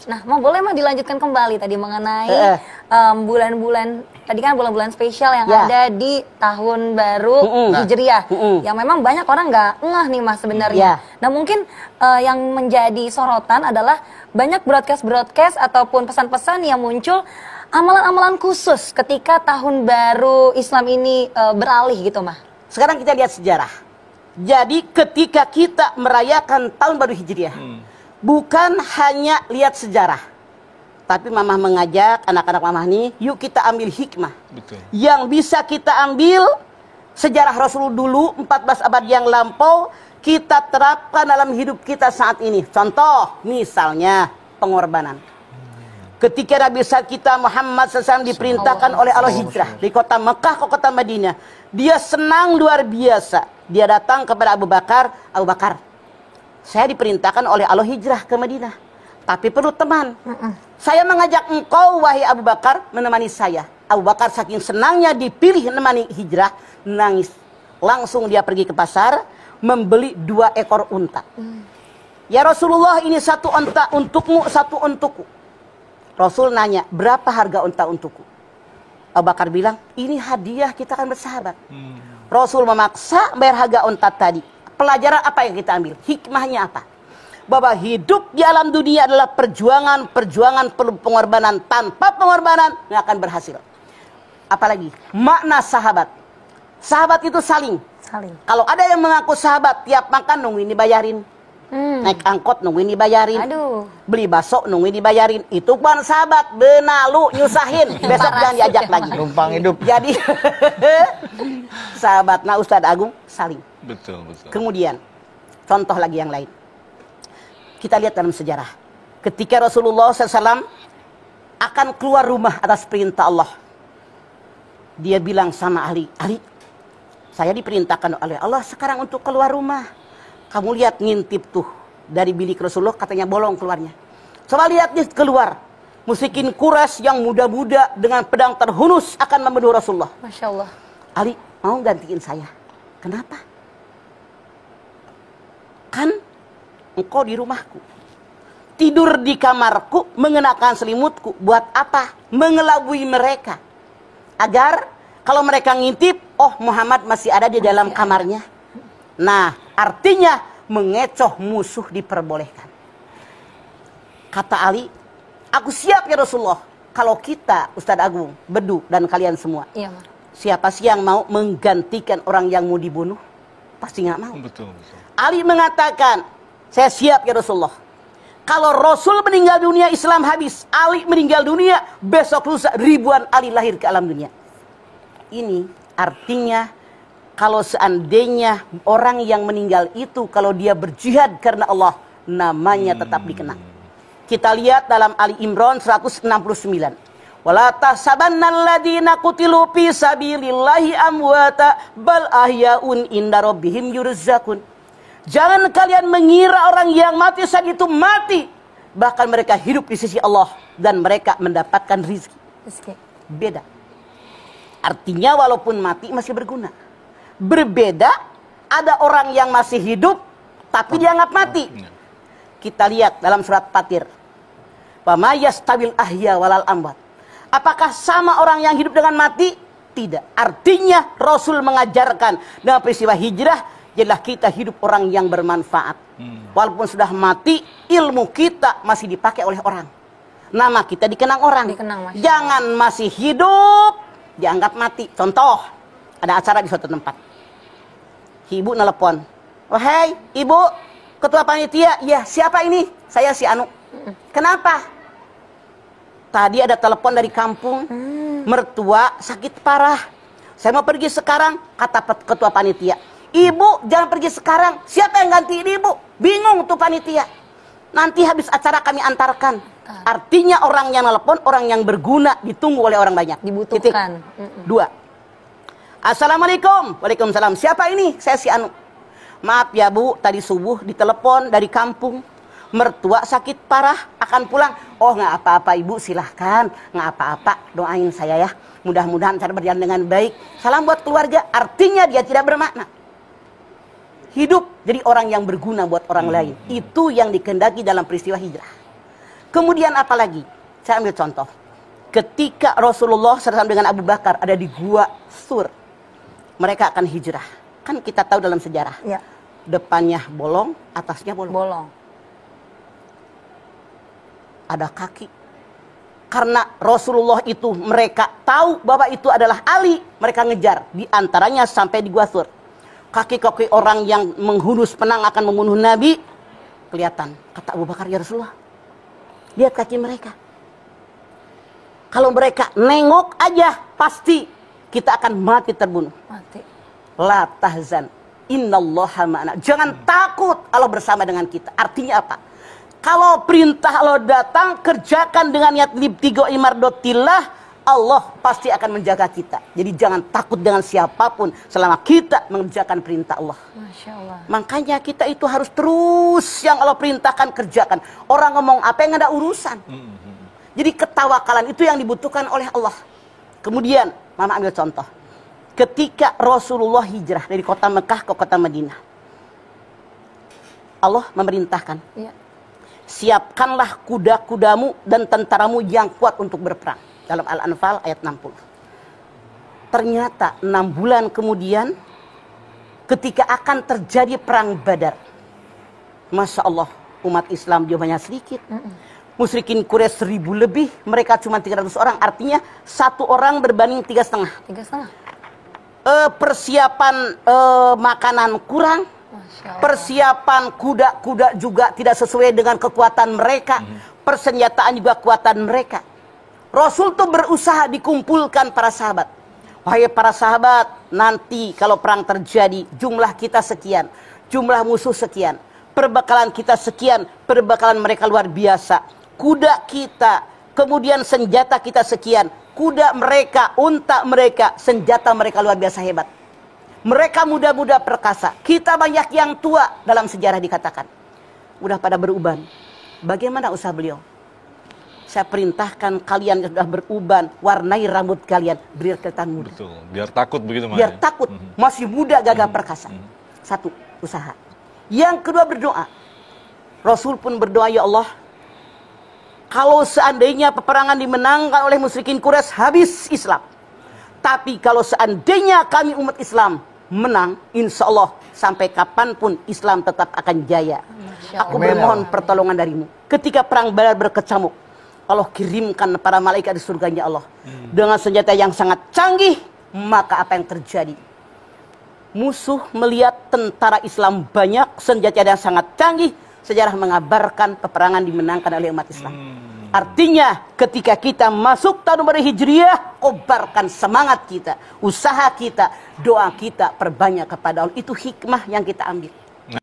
Nah, boleh mah dilanjutkan kembali tadi mengenai bulan-bulan, tadi kan bulan-bulan spesial yang ada di tahun baru Hijriah. Yang memang banyak orang nggak ngeh nih Mas sebenarnya. Nah mungkin yang menjadi sorotan adalah banyak broadcast ataupun pesan-pesan yang muncul amalan-amalan khusus ketika tahun baru Islam ini beralih gitu mah. Sekarang kita lihat sejarah. Jadi ketika kita merayakan tahun baru Hijriah, bukan hanya lihat sejarah, tapi Mamah mengajak anak-anak Mamah nih, yuk kita ambil hikmah. Betul. Yang bisa kita ambil sejarah Rasul dulu 14 abad yang lampau, kita terapkan dalam hidup kita saat ini. Contoh, misalnya pengorbanan. Ketika Nabi kita Muhammad SAW diperintahkan oleh Allah hijrah di kota Mekah ke kota Madinah, dia senang luar biasa. Dia datang kepada Abu Bakar, Abu Bakar, saya diperintahkan oleh Allah hijrah ke Madinah, tapi perlu teman. Saya mengajak engkau wahai Abu Bakar menemani saya. Abu Bakar saking senangnya dipilih menemani hijrah, nangis. Langsung dia pergi ke pasar, membeli 2 ekor unta. Ya Rasulullah, ini 1 unta untukmu, 1 untukku. Rasul nanya, berapa harga unta untukku? Abu Bakar bilang, ini hadiah, kita akan bersahabat. Rasul memaksa bayar harga unta tadi. Pelajaran apa yang kita ambil? Hikmahnya apa? Bahwa hidup di alam dunia adalah perjuangan perlu pengorbanan. Tanpa pengorbanan nggak akan berhasil. Apalagi makna sahabat. Sahabat itu saling. Kalau ada yang mengaku sahabat, tiap makan nungguin dibayarin. Naik angkot nungguin dibayarin. Beli bakso nungguin dibayarin. Itu bukan sahabat, benalu nyusahin. Besok jangan diajak lagi. Numpang hidup. Jadi sahabatnya Ustadz Agung saling. Betul. Kemudian contoh lagi yang lain. Kita lihat dalam sejarah. Ketika Rasulullah SAW akan keluar rumah atas perintah Allah, dia bilang sama Ali, saya diperintahkan oleh Allah sekarang untuk keluar rumah. Kamu lihat ngintip tuh dari bilik Rasulullah, katanya bolong keluarnya. Coba lihat nih keluar. Musyrikin Quraisy yang muda-muda dengan pedang terhunus akan membunuh Rasulullah. Masya Allah. Ali, mau gantiin saya? Kenapa? Kan engkau di rumahku, tidur di kamarku, mengenakan selimutku. Buat apa? Mengelabui mereka. Agar kalau mereka ngintip, oh Muhammad masih ada di dalam kamarnya. Nah, artinya mengecoh musuh diperbolehkan. Kata Ali, aku siap ya Rasulullah. Kalau kita, Ustadz Agung, Bedu, dan kalian semua, siapa sih yang mau menggantikan orang yang mau dibunuh? Pasti nggak mau. Betul. Ali mengatakan, saya siap ya Rasulullah. Kalau Rasul meninggal dunia, Islam habis. Ali meninggal dunia, besok lusa ribuan Ali lahir ke alam dunia. Ini artinya kalau seandainya orang yang meninggal itu, kalau dia berjihad karena Allah, namanya tetap dikenang. Kita lihat dalam Ali Imran 169. Wala tahsabannal ladzina qutilu fi sabilillahi amwata bal ahyaun inda rabbihim yurzaqun. Jangan kalian mengira orang yang mati saat itu mati. Bahkan mereka hidup di sisi Allah dan mereka mendapatkan rizki. Beda. Artinya walaupun mati masih berguna. Berbeda, ada orang yang masih hidup tapi dianggap mati. Kita lihat dalam surat Fatir. Wa may yastabil ahya walal amwat. Apakah sama orang yang hidup dengan mati? Tidak. Artinya Rasul mengajarkan dalam peristiwa hijrah, jadilah kita hidup orang yang bermanfaat. Walaupun sudah mati, ilmu kita masih dipakai oleh orang. Nama kita dikenang orang. Jangan masih hidup dianggap mati. Contoh, ada acara di suatu tempat. Ibu nelpon, wahai ibu ketua panitia. Ya, siapa ini? Saya si Anu. Kenapa? Tadi ada telepon dari kampung, mertua sakit parah. Saya mau pergi sekarang, kata ketua panitia. Ibu jangan pergi sekarang, siapa yang ganti ibu? Bingung tuh panitia. Nanti habis acara kami antarkan. Artinya orang yang nelpon, orang yang berguna, ditunggu oleh orang banyak. Dibutuhkan. Dua. Assalamualaikum. Waalaikumsalam. Siapa ini? Saya si Anu. Maaf ya Bu, tadi subuh ditelepon dari kampung. Mertua sakit parah, akan pulang. Oh nggak apa-apa Ibu, silahkan. Nggak apa-apa, doain saya ya. Mudah-mudahan cara berjalan dengan baik. Salam buat keluarga. Artinya dia tidak bermakna. Hidup jadi orang yang berguna buat orang lain. Itu yang dikehendaki dalam peristiwa hijrah. Kemudian apa lagi? Saya ambil contoh. Ketika Rasulullah SAW dengan Abu Bakar ada di Gua Sur, mereka akan hijrah. Kan kita tahu dalam sejarah. Ya. Depannya bolong, atasnya bolong. Bolong. Ada kaki. Karena Rasulullah itu mereka tahu bahwa itu adalah Ali, mereka ngejar. Di antaranya sampai di Gua Sur. Kaki-kaki orang yang menghunus penang akan membunuh Nabi kelihatan. Kata Abu Bakar, ya Rasulullah, lihat kaki mereka. Kalau mereka nengok aja, pasti kita akan mati terbunuh. Mati. La tahzan, innallaha ma'ana. Jangan takut, Allah bersama dengan kita. Artinya apa? Kalau perintah Allah datang, kerjakan dengan niat libtigo imardotillah, Allah pasti akan menjaga kita. Jadi jangan takut dengan siapapun selama kita mengerjakan perintah Allah. Masya Allah. Makanya kita itu harus terus yang Allah perintahkan kerjakan. Orang ngomong apa yang ada urusan. Jadi ketawakalan itu yang dibutuhkan oleh Allah. Kemudian, Mama ambil contoh. Ketika Rasulullah hijrah dari kota Mekah ke kota Madinah, Allah memerintahkan, Ya. siapkanlah kuda-kudamu dan tentaramu yang kuat untuk berperang. Dalam Al-Anfal ayat 60. Ternyata 6 bulan kemudian, ketika akan terjadi perang Badar, Masya Allah, umat Islam jumlahnya sedikit. Musyrikin Quraisy 1000 lebih, mereka cuma 300 orang. Artinya 1 orang berbanding 3,5. 3,5. Persiapan makanan kurang. Masya Allah. Persiapan kuda-kuda juga tidak sesuai dengan kekuatan mereka. Persenjataan juga kekuatan mereka. Rasul tuh berusaha dikumpulkan para sahabat. Wahai para sahabat, nanti kalau perang terjadi, jumlah kita sekian, jumlah musuh sekian, perbekalan kita sekian, perbekalan mereka luar biasa. Kuda kita, kemudian senjata kita sekian, kuda mereka, unta mereka, senjata mereka luar biasa hebat. Mereka muda-muda perkasa, kita banyak yang tua, dalam sejarah dikatakan. Udah pada beruban. Bagaimana usaha beliau? Saya perintahkan kalian yang sudah beruban, warnai rambut kalian, biar kelihatan muda. Betul, biar takut begitu. Biar takut, masih muda gagah perkasa. Satu, usaha. Yang kedua berdoa. Rasul pun berdoa, ya Allah, kalau seandainya peperangan dimenangkan oleh musyrikin Quraisy, habis Islam. Tapi kalau seandainya kami umat Islam menang, insya Allah sampai kapanpun Islam tetap akan jaya. Aku bermohon pertolongan darimu. Ketika perang Badar berkecamuk, Allah kirimkan para malaikat di surganya Allah. Dengan senjata yang sangat canggih, maka apa yang terjadi? Musuh melihat tentara Islam banyak, senjata yang sangat canggih, sejarah mengabarkan peperangan dimenangkan oleh umat Islam. Artinya ketika kita masuk tahun baru Hijriah, kobarkan semangat kita, usaha kita, doa kita perbanyak kepada Allah. Itu hikmah yang kita ambil.